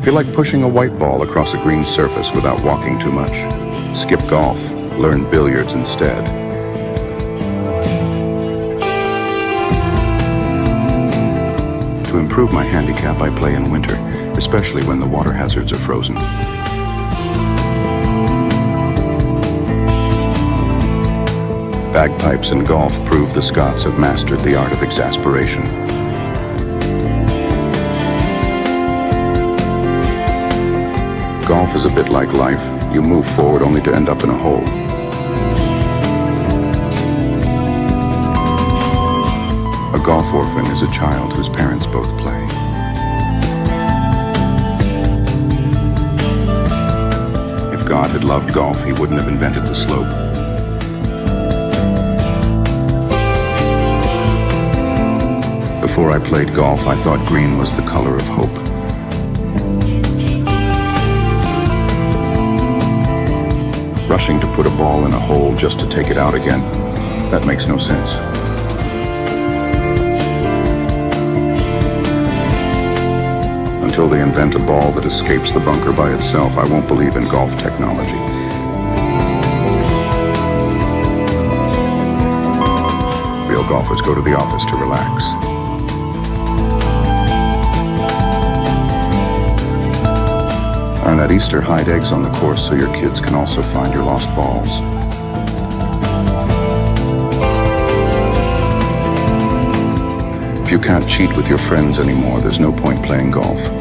Feel like pushing a white ball across a green surface without walking too much? Skip golf. Learn billiards instead. To improve my handicap, I play in winter, especially when the water hazards are frozen. Bagpipes and golf prove the Scots have mastered the art of exasperation. Golf is a bit like life. You move forward only to end up in a hole. A golf orphan is a child whose parents both play. If God had loved golf, he wouldn't have invented the slope. Before I played golf, I thought green was the color of hope. Rushing to put a ball in a hole just to take it out again, that makes no sense. Until they invent a ball that escapes the bunker by itself, I won't believe in golf technology. Real golfers go to the office to relax. And at Easter, hide eggs on the course so your kids can also find your lost balls. If you can't cheat with your friends anymore, there's no point playing golf.